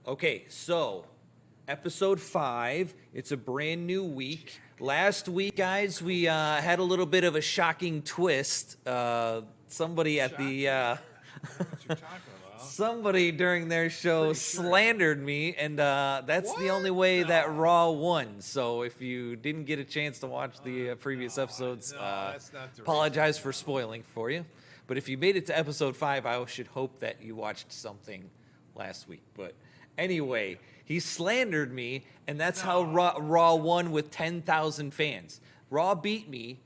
Okay, so episode 5. It's a brand new week. Last week, guys, we had a little bit of a shocking twist. Somebody at the I don't know what you're talking about. somebody during their show Pretty sure. slandered me, and that's the What? only way that No. Raw won. So if you didn't get a chance to watch the previous episodes, no, that's not the apologize for spoiling for you. But if you made it to episode 5, I should hope that you watched something last week. But anyway, he slandered me, and that's how Raw won with 10,000 fans. Raw beat me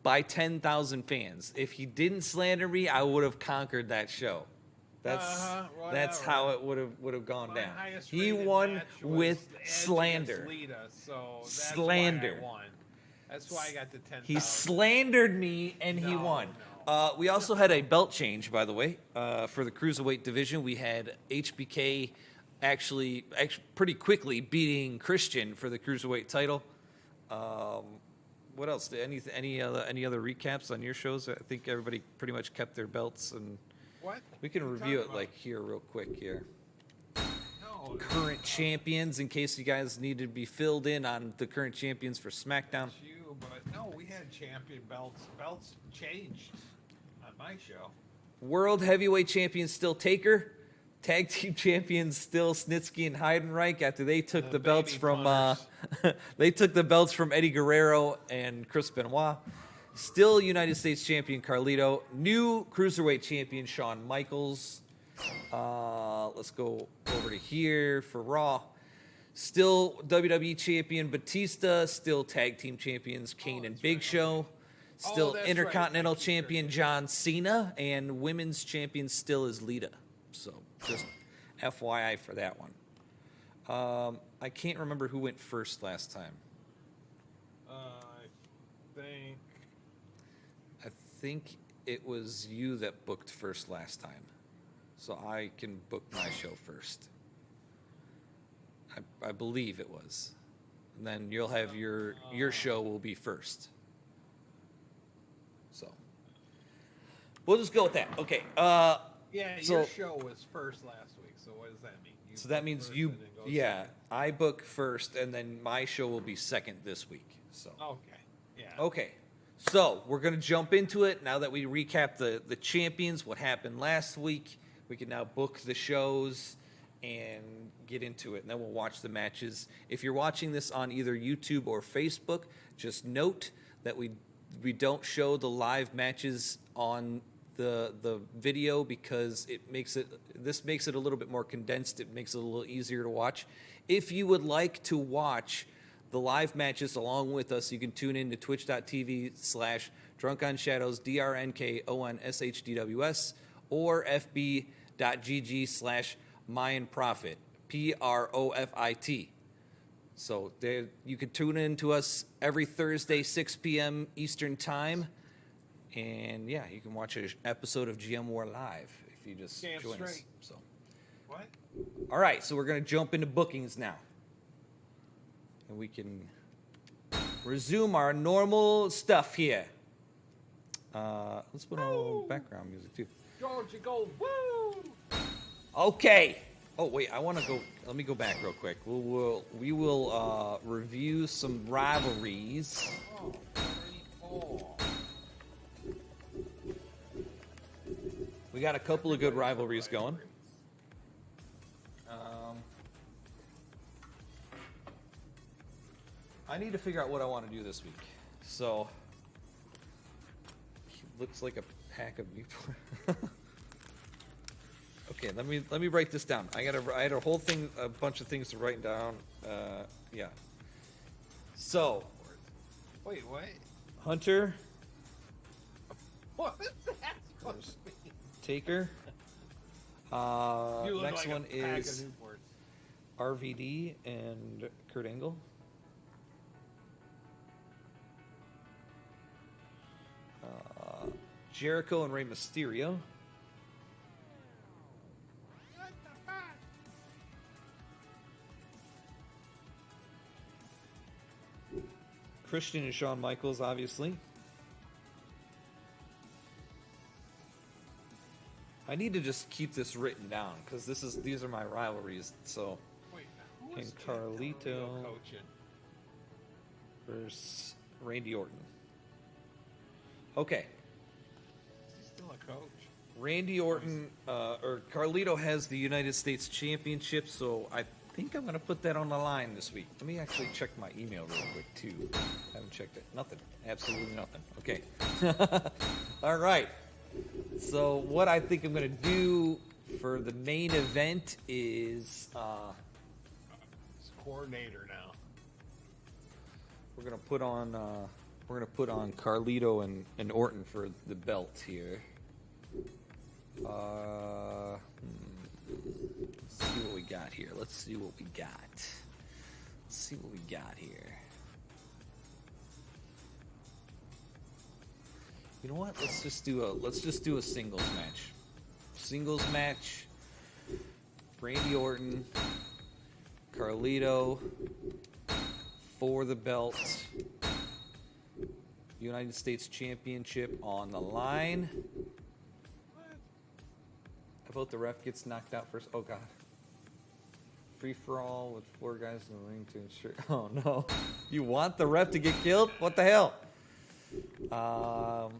by 10,000 fans. If he didn't slander me, I would have conquered that show. That's whatever. how it would have gone My down. highest He rated won match was with Edge slander. against Lita, so that's Slander. why I won. That's why I got the 10,000. He slandered me, and he No, won. no. We also had a belt change, by the way, for the Cruiserweight division. We had HBK actually pretty quickly beating Christian for the Cruiserweight title. What else? Any other recaps on your shows? I think everybody pretty much kept their belts, and What? we can What are you review it talking like here real quick here. about? No. Current champions, in case you guys needed to be filled in on the current champions for SmackDown. It's you, but no, we had champion belts. Belts changed on my show. World Heavyweight Champion still Taker. Tag Team Champions still Snitsky and Heidenreich after they took The the belts baby from punters. they took the belts from Eddie Guerrero and Chris Benoit. Still United States Champion Carlito. New Cruiserweight Champion Shawn Michaels. Let's go over to here for Raw. Still WWE Champion Batista. Still Tag Team Champions Kane and Big Show. Still that's right. Intercontinental Thank you, Champion Christian. John Cena. And Women's Champion still is Lita. So just FYI for that one. I can't remember who went first last time. I I think it was you that booked first last time. So I can book my show first. I believe it was. And then you'll have your show will be first. So we'll just go with that. Okay. Yeah, So- your show was first last week. So what does that mean? You So that book means first you, and then go yeah, second? I book first, and then my show will be second this week. So Okay. Yeah. okay, so we're gonna jump into it now that we recap the champions, what happened last week. We can now book the shows and get into it, and then we'll watch the matches. If you're watching this on either YouTube or Facebook, just note that we don't show the live matches on the video because this makes it a little bit more condensed. It makes it a little easier to watch. If you would like to watch the live matches along with us, you can tune in to twitch.tv/drunkonshadows DRNKONSHDWS or fb.gg/MayanProfit PROFIT. So there, you can tune in to us every Thursday 6 p.m. Eastern time. And yeah, you can watch an episode of GM War live if you just Damn join us. straight. So, What? all right, so we're gonna jump into bookings now, and we can resume our normal stuff here. Let's put on a little background music too. Georgia go woo! Okay. Oh wait, I want to go. Let me go back real quick. We will review some rivalries. Oh, 34. We got a couple of good rivalries going. I need to figure out what I want to do this week. So, looks like a pack of Newport. Okay, let me write this down. I had a whole thing, a bunch of things to write down. Yeah. So, Wait, what? Hunter, What is that supposed to be? Taker. You look Next like one a pack is of Newports. RVD and Kurt Angle. Jericho and Rey Mysterio. What the fuck? Christian and Shawn Michaels, obviously. I need to just keep this written down because these are my rivalries. So, Wait, who and is Carlito coaching? versus Randy Orton. Okay, Is he still a coach? Randy Orton or Carlito has the United States Championship, so I think I'm going to put that on the line this week. Let me actually check my email real quick too. I haven't checked it. Nothing. Absolutely nothing. Okay. All right. So what I think I'm going to do for the main event is He's coordinator now. we're going to put on Carlito and Orton for the belt here. Let's see what we got here. Let's see what we got here. You know what? Let's just do a singles match. Singles match. Randy Orton, Carlito for the belt. United States Championship on the line. How about the ref gets knocked out first? Oh, God. Free for all with 4 guys in the ring to ensure. Oh, no. You want the ref to get killed? What the hell? Ryan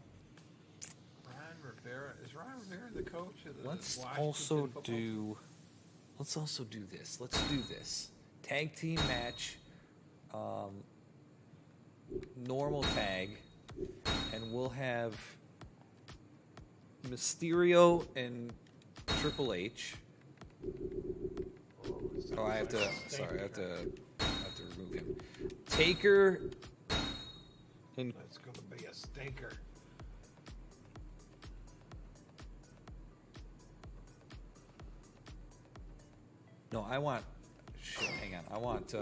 Rivera. Is Ryan Rivera the coach of the Let's Washington also football do this. Let's do this. Tag team match. Normal tag. And we'll have Mysterio and Triple H. Oh, I have to remove him. Taker and It's going to be a stinker. no, I want. Shit, hang on. I want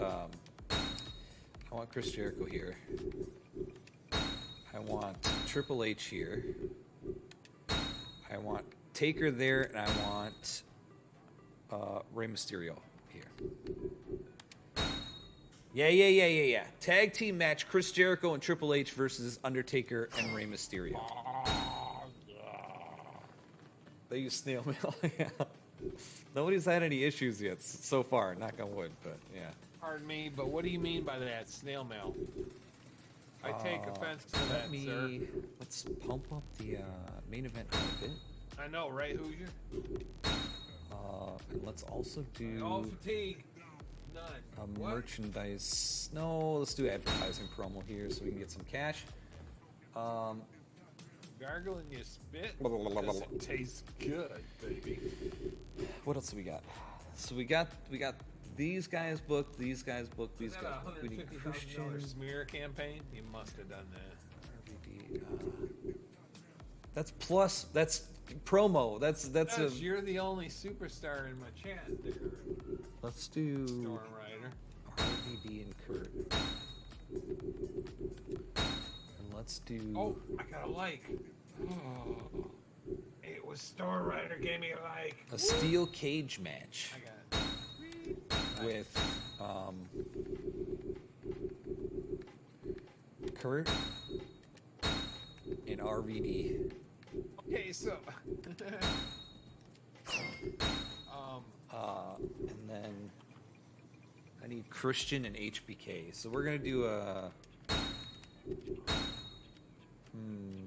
Chris Jericho here. I want Triple H here. I want Taker there, and I want Rey Mysterio here. Yeah. Tag team match: Chris Jericho and Triple H versus Undertaker and Rey Mysterio. Oh, yeah. They use snail mail. Yeah. Nobody's had any issues yet so far. Knock on wood, but yeah. Pardon me, but what do you mean by that? Snail mail. I take offense to that, sir. Let's pump up the main event a bit. I know, right, Hoosier? And let's also do All fatigue. None. What? merchandise. No, let's do advertising promo here so we can get some cash. Gargle and you spit? Doesn't taste good, baby. What else do we got? So we got these guys booked, these guys booked, these Is guys that booked. We need $150,000 Christian. smear campaign? You must have done that. RVD, that's plus. That's promo. That's Yes, you're the only superstar in my chat there, Let's do Storm Rider. RVD and Kurt. And let's do. Oh, I got a like. Oh, it was Storm Rider gave me a like. A steel cage match I got it. with Kurt and RVD. Okay, so And then I need Christian and HBK. So we're gonna do a.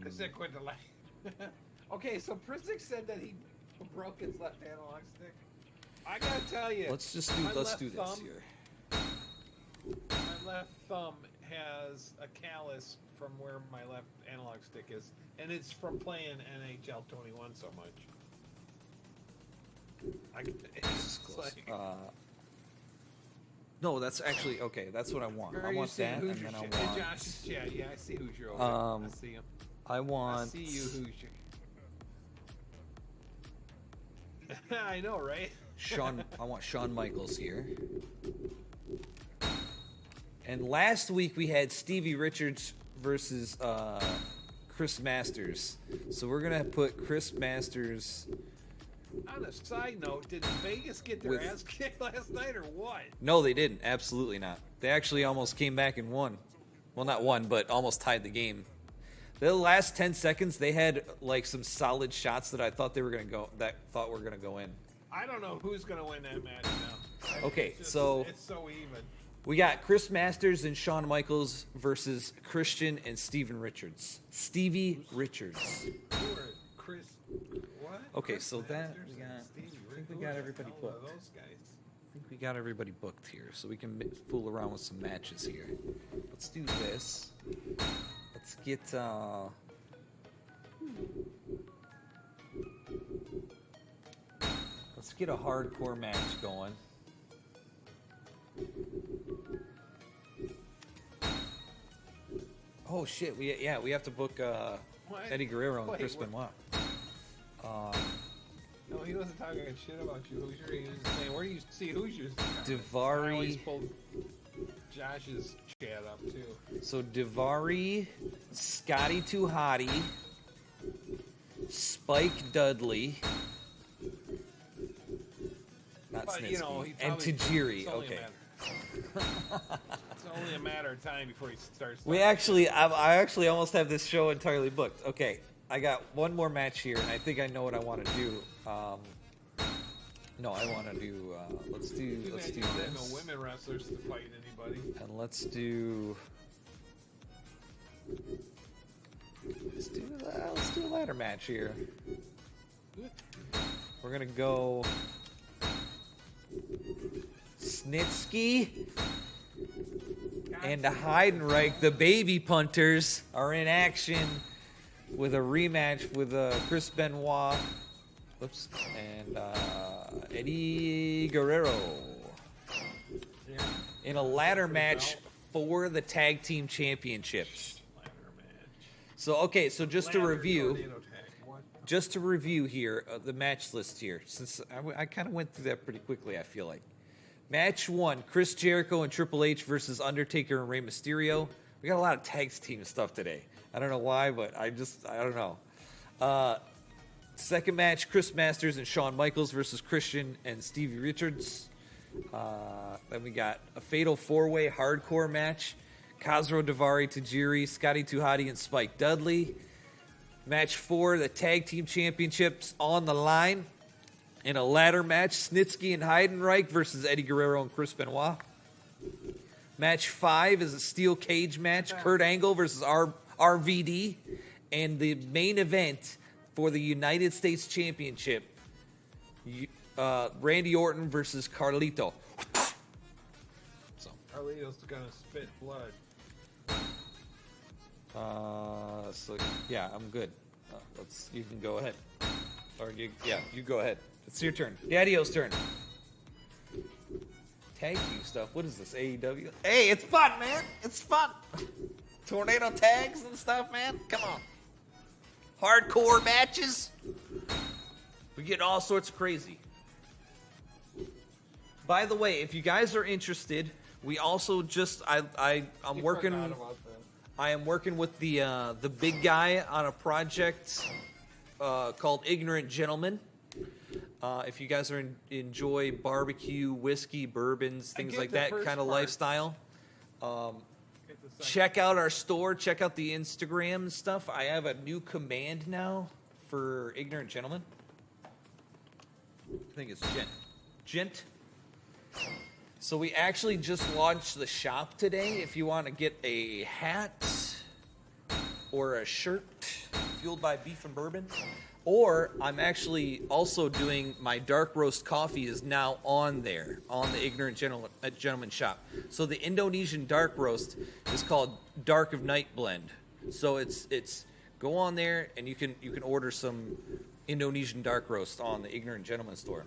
I said quit the like. Okay, so Prizik said that he broke his left analog stick. I gotta tell you, Let's do this thumb- here. my left thumb has a callus from where my left analog stick is, and it's from playing NHL 21 so much. It's Close. like, No, that's actually okay. That's what I want. where I are you want seeing that, and Hoosier then I chat? Hey, want. Josh's chat. Yeah, I see Hoosier over there. I see him. I I want. see you, Hoosier. I know, right? I want Shawn Michaels here. And last week we had Stevie Richards versus Chris Masters. So we're gonna put Chris Masters. On a side note, did Vegas get their With- ass kicked last night or what? No, they didn't. Absolutely not. They actually almost came back and won. Well, not won, but almost tied the game. The last 10 seconds, they had like some solid shots that I thought they were gonna go. That thought were gonna go in. I don't know who's gonna win that match now. Okay, it's so it's so even. we got Chris Masters and Shawn Michaels versus Christian and Steven Richards. Stevie Richards. Who are Chris? What? Okay, Chris so that Masters we and got. Stevie I think we Who got the everybody hell are booked. Those guys. I think we got everybody booked here, so we can fool around with some matches here. Let's do this. Let's get. Let's get a hardcore match going. Oh shit! We have to book What? Eddie Guerrero and Wait, Chris what? Benoit. No, he wasn't talking shit about you. Hoosier. He was saying, where do you see Hoosiers? Daivari. I always pulled Josh's chat up too. So Daivari, Scotty 2 Hottie, Spike Dudley, not But, Snitsky, you know, he and probably- Tajiri. it's only a Okay. It's only a matter of time before he starts. I actually almost have this show entirely booked. Okay, I got one more match here, and I think I know what I want to do. No, I want to do. Let's do You don't have this, no women wrestlers to fight anybody. and let's do a ladder match here. We're gonna go Snitsky and Heidenreich. The baby punters are in action with a rematch with Chris Benoit, whoops, and Eddie Guerrero Yeah. in a ladder match for the tag team championships. Ladder match. So okay, so just to Ladder review. tornado tag. What? Just to review here, the match list here, since I kind of went through that pretty quickly, I feel like. Match 1, Chris Jericho and Triple H versus Undertaker and Rey Mysterio. We got a lot of tag team stuff today. I don't know why, but I don't know. Second match, Chris Masters and Shawn Michaels versus Christian and Stevie Richards. Then we got a fatal 4-way hardcore match. Khosrow, Daivari, Tajiri, Scotty 2 Hottie, and Spike Dudley. Match 4, the tag team championships on the line. In a ladder match, Snitsky and Heidenreich versus Eddie Guerrero and Chris Benoit. Match 5 is a steel cage match, Kurt Angle versus RVD. And the main event for the United States Championship, Randy Orton versus Carlito. So, Carlito's gonna spit blood. so yeah, I'm good. You can go ahead. You go ahead. It's your turn. Daddy-O's turn. Tag team stuff. What is this? AEW? Hey, it's fun, man. It's fun. Tornado tags and stuff, man. Come on. Hardcore matches. We get all sorts of crazy. By the way, if you guys are interested, we also I'm You working. forgot about that. I am working with the big guy on a project called Ignorant Gentlemen. If you guys enjoy barbecue, whiskey, bourbons, things get like the that first kind of part. lifestyle, Get the second. check out our store. Check out the Instagram and stuff. I have a new command now for Ignorant Gentlemen. I think it's Gent. So we actually just launched the shop today. If you want to get a hat or a shirt fueled by beef and bourbon, or I'm actually also doing my dark roast coffee is now on there on the Ignorant Gentleman shop. So the Indonesian dark roast is called Dark of Night Blend. So it's go on there and you can order some Indonesian dark roast on the Ignorant Gentleman store.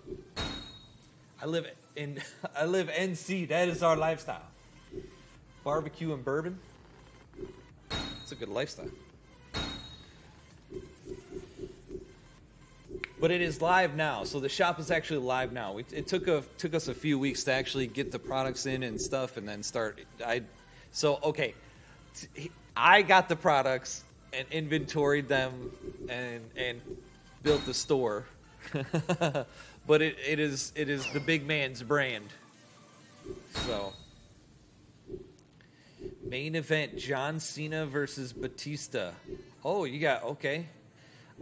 I live NC. That is our lifestyle. Barbecue and bourbon. It's a good lifestyle. But it is live now, so the shop is actually live now. It took us a few weeks to actually get the products in and stuff, and then start. I got the products and inventoried them and built the store. But it is the big man's brand. So Main event: John Cena versus Batista. Oh, you got okay.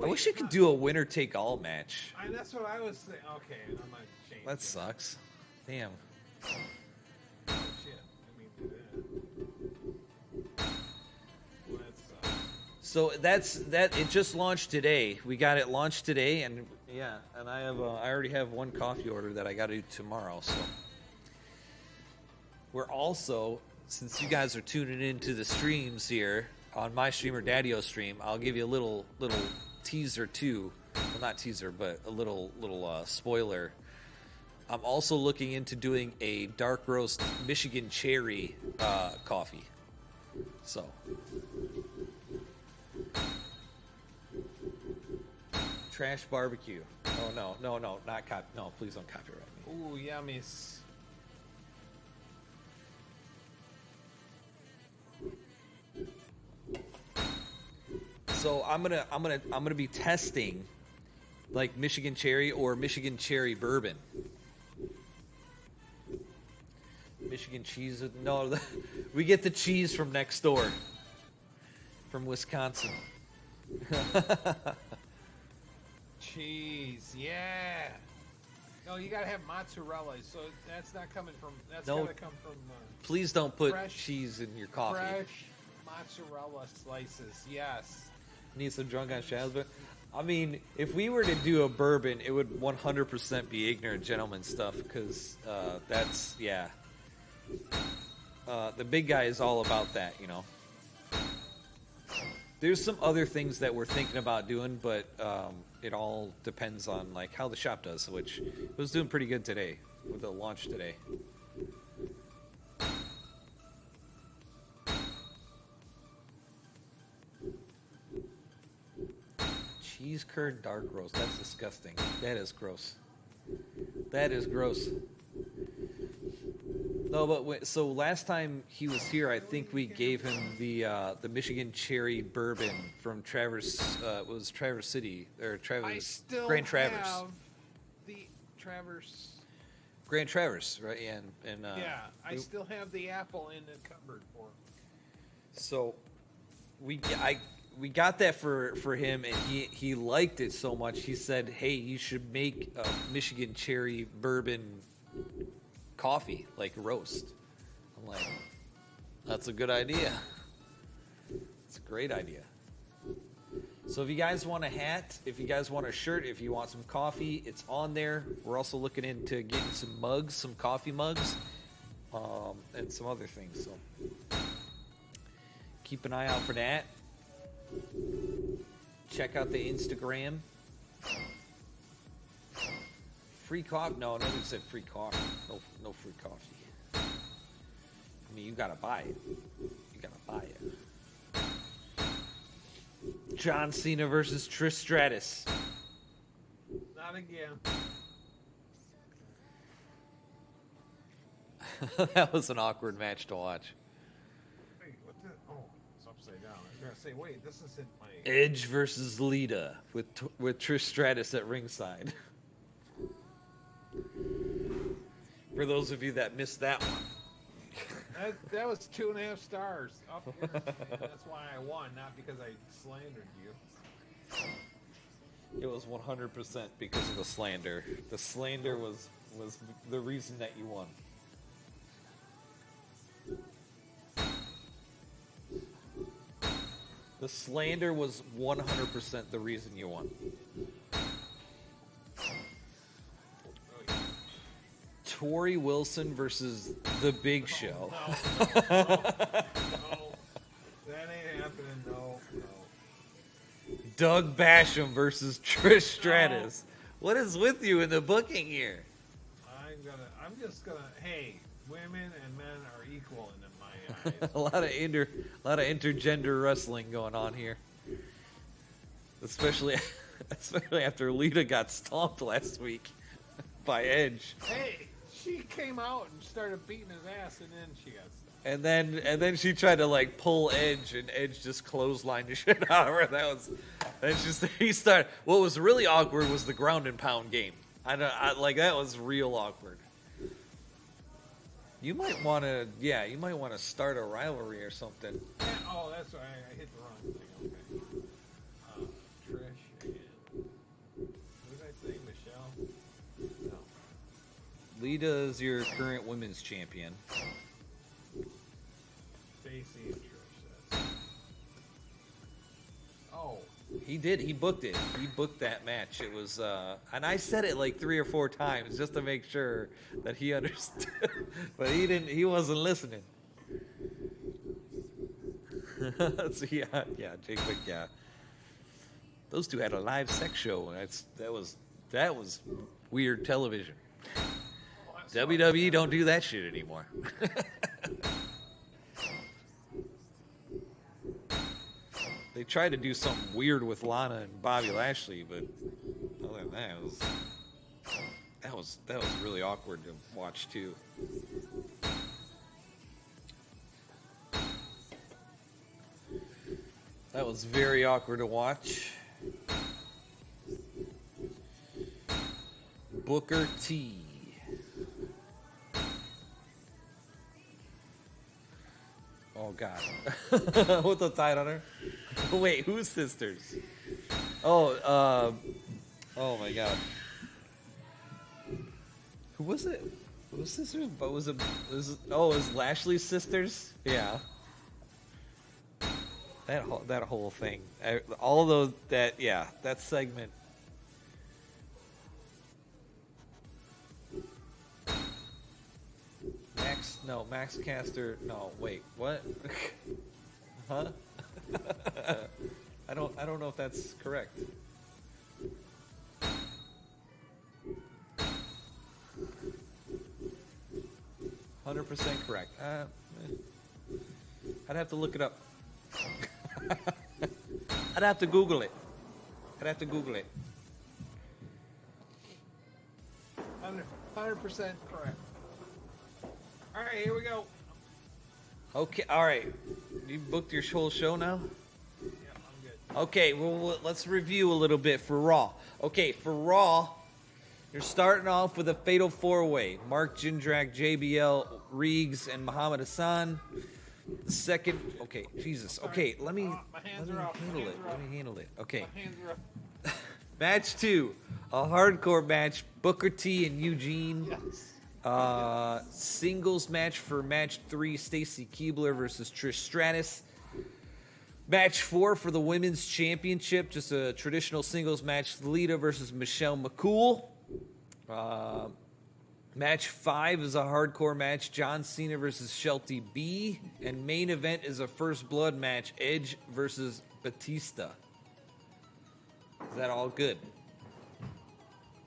I wish you could do a winner take all match. That's what I was saying. Okay, I'm not changing. That sucks. Damn. Oh, shit. I mean, do that. Well, that sucks. So that. It just launched today. We got it launched today, and yeah, and I already have one coffee order that I got to do tomorrow. So we're also, since you guys are tuning into the streams here on my stream or Daddy-O stream, I'll give you a little teaser too. Well, not teaser, but a little spoiler. I'm also looking into doing a dark roast Michigan cherry coffee. So trash barbecue. Oh no, not copy. No, please don't copyright me. Ooh, yummies. So I'm gonna be testing like Michigan cherry or Michigan cherry bourbon. Michigan cheese. No, we get the cheese from next door, from Wisconsin. Cheese, yeah. No, you gotta have mozzarella. So that's not coming from. That's No. gotta come from. Please don't put Fresh- cheese in your coffee. Fresh mozzarella slices. Yes. Need some drunk on shadows, but I mean, if we were to do a bourbon, it would 100% be ignorant gentleman stuff because that's yeah. The big guy is all about that, you know. There's some other things that we're thinking about doing, but it all depends on like how the shop does, which it was doing pretty good today with the launch today. Cheese curd dark roast. That's disgusting. That is gross. That is gross. No, but so last time he was here, I think we gave him the Michigan cherry bourbon from Traverse. Was Traverse City or I Traverse? still Grand Traverse. have the Traverse. Grand Traverse, right? And Yeah, I still have the apple in the cupboard for him. so we got that for him, and he liked it so much. He said, "Hey, you should make a Michigan cherry bourbon coffee, like roast." I'm like, "That's a good idea. It's a great idea." So if you guys want a hat, if you guys want a shirt, if you want some coffee, it's on there. We're also looking into getting some mugs, some coffee mugs, and some other things. So keep an eye out for that. Check out the Instagram. Free coffee? No, nobody said free coffee. No free coffee. I mean, you gotta buy it. You gotta buy it. John Cena versus Trish Stratus. Not again. That was an awkward match to watch. Wait, what the? Oh, it's upside down. I was gonna say, wait, this isn't my. Edge versus Lita with Trish Stratus at ringside. For those of you that missed that one. That was 2.5 stars. Up here. That's why I won, not because I slandered you. It was 100% because of the slander. The slander was the reason that you won. The slander was 100% the reason you won. Tori Wilson versus The Big Show. No, that ain't happening. No. Doug Basham versus Trish Stratus. What is with you in the booking here? I'm just gonna. Hey, women and men are equal in my eyes. A lot of intergender wrestling going on here. Especially after Lita got stomped last week by Edge. Hey, she came out and started beating his ass, and then she got stopped. And then she tried to like pull Edge, and Edge just clotheslined the shit out of her. He started. What was really awkward was the ground and pound game. That was real awkward. You might want to, you might want to start a rivalry or something. Yeah, oh, that's why I hit the wrong thing. Okay. Trish and what did I say? Michelle? No. Lita is your current women's champion. Stacy and Trish. That's... Oh. He did. He booked it. He booked that match. It was, and I said it like 3 or 4 times just to make sure that he understood, but he didn't. He wasn't listening. So yeah, Jake, yeah. Those two had a live sex show. That was weird television. WWE don't do that shit anymore. They tried to do something weird with Lana and Bobby Lashley, but other than that was really awkward to watch too. That was very awkward to watch. Booker T. Oh God! What's the tie on her? Wait, whose sisters? Oh my God! Who was it? Whose sisters? But was it? It was Lashley's sisters? Yeah. That whole thing, all those that segment. Max Caster. No, wait, what? Huh? I don't know if that's correct. %100% correct. I'd have to look it up. I'd have to Google it. 100% correct. All right, here we go. Okay, all right. You booked your whole show now? Yeah, I'm good. Okay, well, let's review a little bit for Raw. Okay, for Raw, you're starting off with a fatal 4-way. Mark Jindrak, JBL, Reegs, and Muhammad Hassan. The second, okay, Jesus. Okay, let me handle it. Okay. My hands are up. Match 2, a hardcore match, Booker T and Eugene. Yes. Singles match for match 3, Stacy Keibler versus Trish Stratus. Match 4 for the women's championship, just a traditional singles match, Lita versus Michelle McCool. Match 5 is a hardcore match, John Cena versus Shelty B. And main event is a first blood match, Edge versus Batista. Is that all good?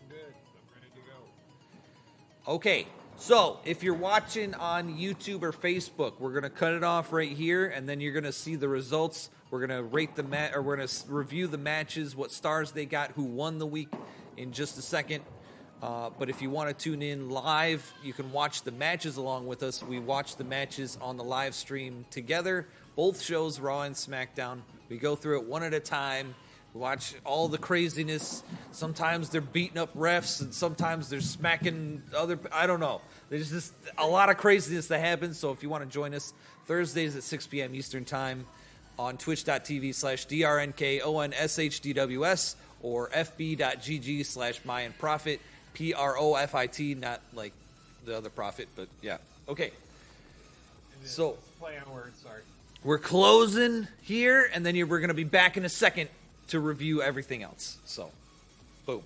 Good. I'm ready to go. Okay, so if you're watching on YouTube or Facebook, we're going to cut it off right here, and then you're going to see the results. We're going to rate the we're going to review the matches, what stars they got, who won the week in just a second. But if you want to tune in live, you can watch the matches along with us. We watch the matches on the live stream together. Both shows, Raw and SmackDown. We go through it one at a time. We watch all the craziness. Sometimes they're beating up refs, and sometimes they're smacking other... I don't know. There's just a lot of craziness that happens. So if you want to join us, Thursdays at 6 p.m. Eastern Time on twitch.tv/DRNKONSHDWS or fb.gg/MyandProfit. Profit, not like the other profit, but yeah. Okay. So play on words, sorry. We're closing here, and then we're going to be back in a second to review everything else. So, boom.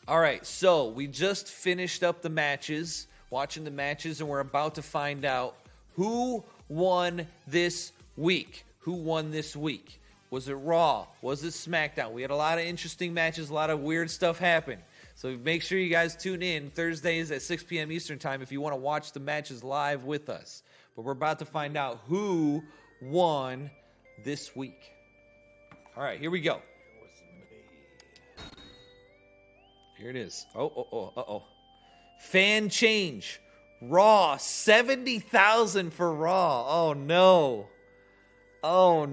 All right, so we just finished up the matches, watching the matches, and we're about to find out who won this week. Who won this week? Was it Raw? Was it SmackDown? We had a lot of interesting matches, a lot of weird stuff happen. So make sure you guys tune in Thursdays at 6 p.m. Eastern Time if you want to watch the matches live with us. But we're about to find out who won this week. All right, here we go. Here it is. Uh-oh. Fan change. Raw, 70,000 for Raw. Oh, no. Oh,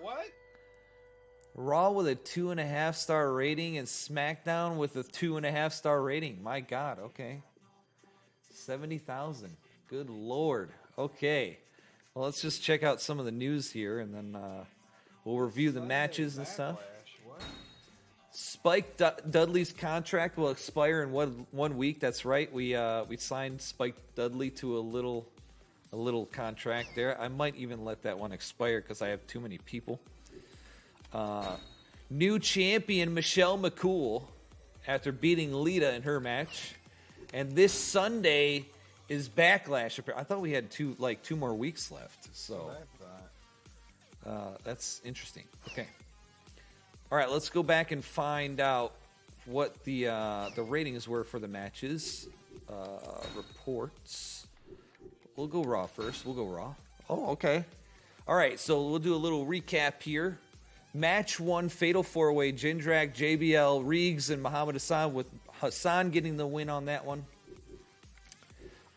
what? Raw with a 2.5-star rating and SmackDown with a 2.5-star rating. My God. Okay. 70,000. Good Lord. Okay. Well, let's just check out some of the news here, and then we'll review the matches and stuff. What? Spike Dudley's contract will expire in 1 week. That's right. We signed Spike Dudley to a little contract there. I might even let that one expire because I have too many people. New champion Michelle McCool after beating Lita in her match, and this Sunday is Backlash. I thought we had two more weeks left, so that's interesting. Okay. All right, let's go back and find out what the ratings were for the matches. Reports. We'll go Raw first. We'll go Raw. Oh, okay. All right, so we'll do a little recap here. Match 1, Fatal 4-Way, Jindrak, JBL, Reegs, and Muhammad Hassan, with Hassan getting the win on that one.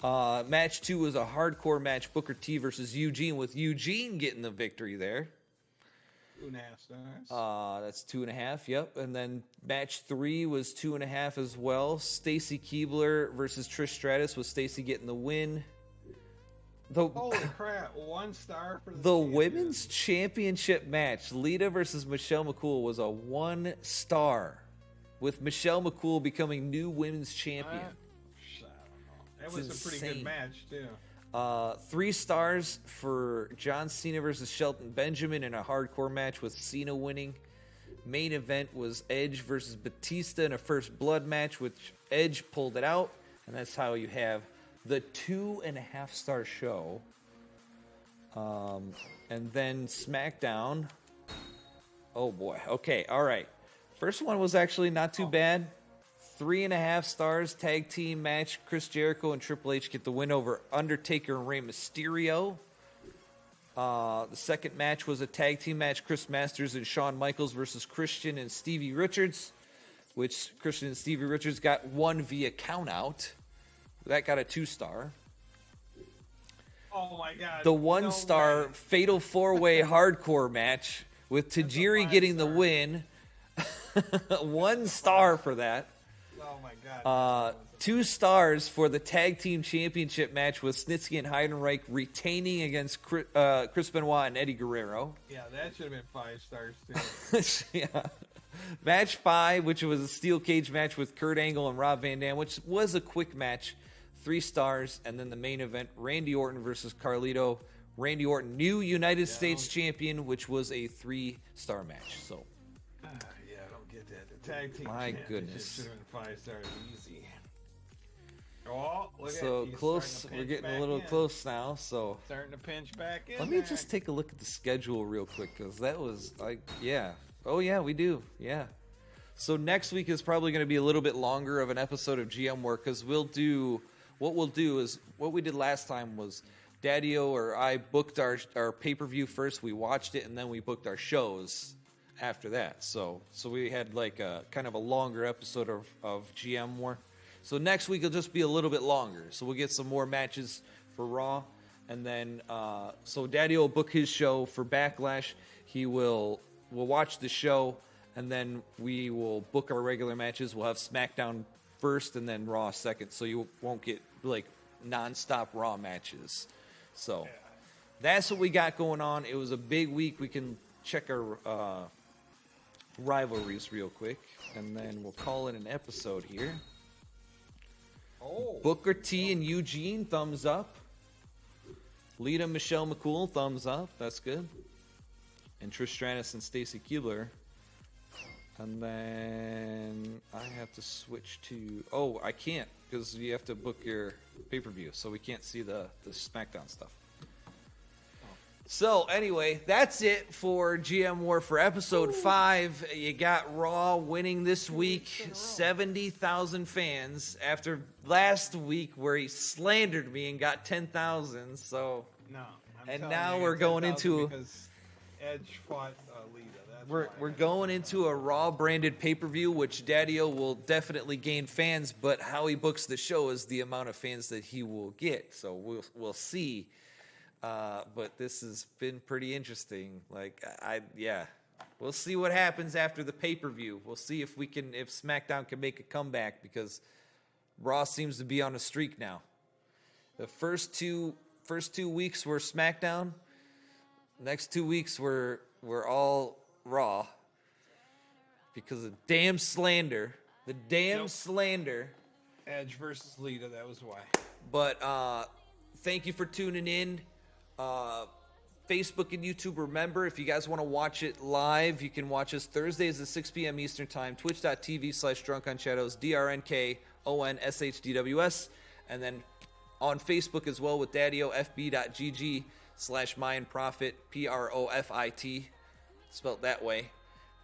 Match 2 was a hardcore match, Booker T versus Eugene, with Eugene getting the victory there. 2.5 stars. That's 2.5. Yep. And then match 3 was 2.5 as well. Stacy Keibler versus Trish Stratus, with Stacy getting the win. Holy crap! 1 star for the women's championship match, Lita versus Michelle McCool, was a 1 star, with Michelle McCool becoming new women's champion. That was a pretty good match too. 3 stars for John Cena versus Shelton Benjamin in a hardcore match, with Cena winning. Main event was Edge versus Batista in a First Blood match, which Edge pulled it out, and that's how you have the 2.5-star show. And then SmackDown. Oh boy. Okay. All right. First one was actually not too bad. 3.5 stars, tag team match. Chris Jericho and Triple H get the win over Undertaker and Rey Mysterio. The second match was a tag team match. Chris Masters and Shawn Michaels versus Christian and Stevie Richards, which Christian and Stevie Richards got won via countout. That got a 2-star. Oh my God. The 1-star Fatal 4-Way hardcore match with Tajiri getting the win. 1 star for that. Oh my God. 2 stars for the tag team championship match with Snitsky and Heidenreich retaining against Chris Benoit and Eddie Guerrero. Yeah, that should have been 5 stars too. Yeah. Match 5, which was a steel cage match with Kurt Angle and Rob Van Dam, which was a quick match, 3 stars. And then the main event, Randy Orton versus Carlito. Randy Orton, new United States champion, which was a 3-star match. So, yeah, I don't get that. The tag team my goodness, should have been 5 stars easy. Oh, look so at close. We're getting a little close now. So starting to pinch back in. Let me just take a look at the schedule real quick, because that was like, yeah. Oh yeah, we do. Yeah. So next week is probably going to be a little bit longer of an episode of GM Work, because what we'll do is what we did last time was Daddy-O or I booked our pay-per-view first. We watched it, and then we booked our shows after that. So we had like a kind of a longer episode of GM War. So next week will just be a little bit longer. So we'll get some more matches for Raw, and then so Daddy-O will book his show for Backlash. We'll watch the show, and then we will book our regular matches. We'll have SmackDown first and then Raw second, so you won't get like nonstop Raw matches. So that's what we got going on. It was a big week. We can check our rivalries real quick, and then we'll call it an episode here. Booker T and Eugene, thumbs up. Lita, Michelle McCool, thumbs up. That's good. And Trish Stratus and Stacy Keibler. And then I have to switch to... Oh, I can't, because you have to book your pay-per-view, so we can't see the SmackDown stuff. So, anyway, that's it for GM War for Episode 5. You got Raw winning this week. 70,000 fans after last week where he slandered me and got 10,000. So, no. And now we're going into... Because Edge fought Lita. We're going into a Raw branded pay-per-view, which Daddy-O will definitely gain fans, but how he books the show is the amount of fans that he will get. So we'll see. But this has been pretty interesting. Like We'll see what happens after the pay-per-view. We'll see if SmackDown can make a comeback, because Raw seems to be on a streak now. The first two weeks were SmackDown. Next 2 weeks were all Raw, because of damn slander. The damn slander. Edge versus Lita, that was why. But thank you for tuning in. Facebook and YouTube, remember, if you guys want to watch it live, you can watch us Thursdays at 6 p.m. Eastern Time, twitch.tv/drunkonShadows, DRNKONSHDWS, and then on Facebook as well with Daddio, fb.gg/MyandProfit, PROFIT, spelled that way.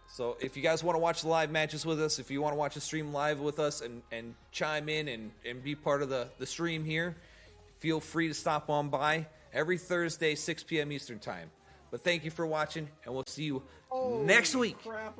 So if you guys want to watch the live matches with us, if you want to watch the stream live with us and chime in and be part of the stream here, feel free to stop on by every Thursday, 6 p.m. Eastern Time. But thank you for watching, and we'll see you next week. Crap.